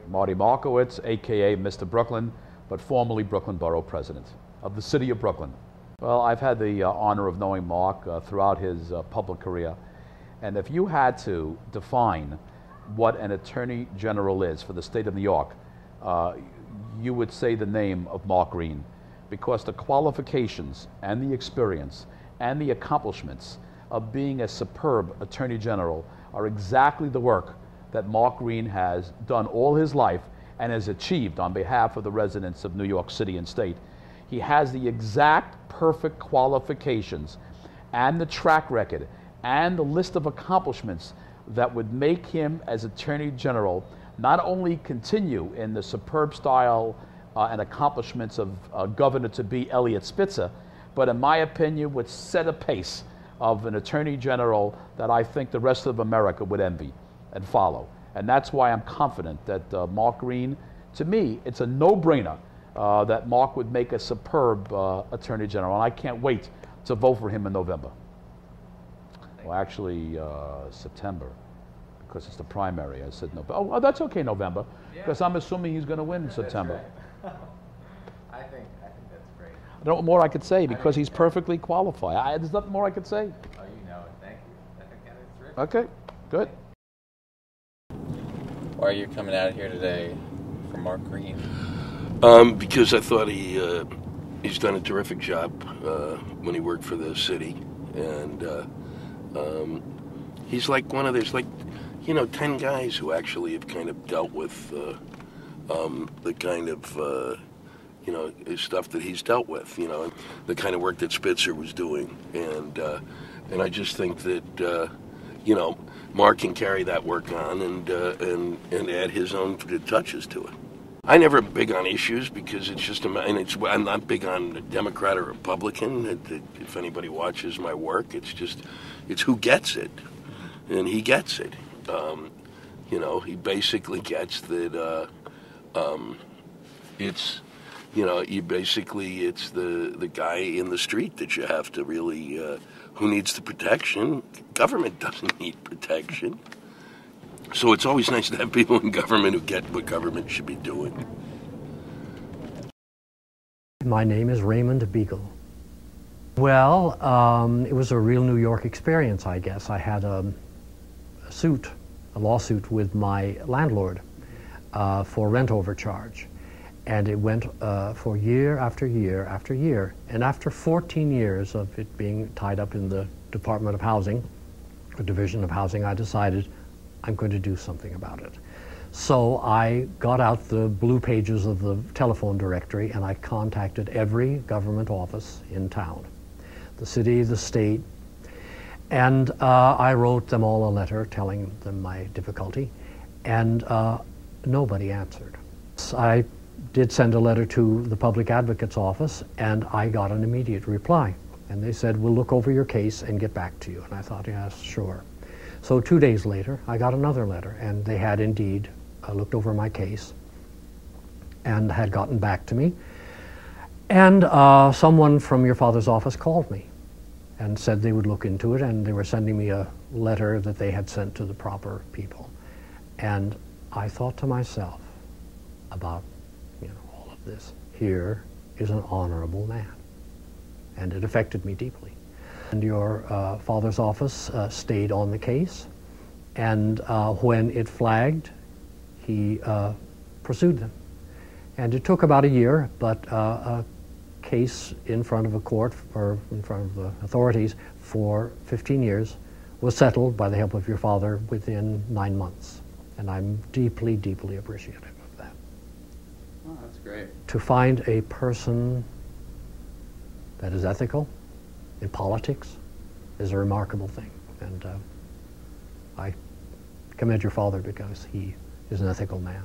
Marty Markowitz, aka Mr. Brooklyn, but formerly Brooklyn Borough President of the City of Brooklyn. Well, I've had the honor of knowing Mark throughout his public career, and if you had to define what an Attorney General is for the state of New York, you would say the name of Mark Green, because the qualifications and the experience and the accomplishments of being a superb Attorney General are exactly the work that Mark Green has done all his life and has achieved on behalf of the residents of New York City and state. He has the exact perfect qualifications and the track record and the list of accomplishments that would make him, as Attorney General, not only continue in the superb style and accomplishments of Governor-to-be Eliot Spitzer, but in my opinion would set a pace of an Attorney General that I think the rest of America would envy and follow. And that's why I'm confident that Mark Green, to me, it's a no-brainer that Mark would make a superb Attorney General. And I can't wait to vote for him in November. Well, actually, September, because it's the primary. I said November. Oh, that's okay, November, because I'm assuming he's going to win in September. Right. I think that's great. I don't know what more I could say, because he's perfectly qualified. There's nothing more I could say. Oh, you know it. Thank you. I think that's terrific. Okay, good. Why are you coming out here today for Mark Green? Because I thought he's done a terrific job when he worked for the city, and he's like one of those, 10 guys who actually have kind of dealt with the kind of stuff that he's dealt with, the kind of work that Spitzer was doing, and I just think that Mark can carry that work on and add his own touches to it. I never am big on issues because it's just I'm not big on Democrat or Republican. If anybody watches my work, it's who gets it, and he gets it. He basically gets that. It's the guy in the street that you have to really who needs the protection. Government doesn't need protection. So it's always nice to have people in government who get what government should be doing. My name is Raymond Beagle. Well, it was a real New York experience, I guess. I had a lawsuit with my landlord for rent overcharge. And it went for year after year after year. And after 14 years of it being tied up in the Department of Housing, the Division of Housing, I decided I'm going to do something about it. So I got out the blue pages of the telephone directory and I contacted every government office in town, the city, the state, and I wrote them all a letter telling them my difficulty, and nobody answered. So I did send a letter to the public advocate's office, and I got an immediate reply. And they said, we'll look over your case and get back to you. And I thought, yes, sure. So 2 days later, I got another letter, and they had indeed looked over my case and had gotten back to me. And someone from your father's office called me and said they would look into it, and they were sending me a letter that they had sent to the proper people. And I thought to myself about all of this. Here is an honorable man. And it affected me deeply. And your father's office stayed on the case, and when it flagged, he pursued them. And it took about a year, but a case in front of a court or in front of the authorities for 15 years was settled by the help of your father within 9 months. And I'm deeply, deeply appreciative of that. Oh, that's great. To find a person that is ethical in politics is a remarkable thing. And I commend your father because he is an ethical man.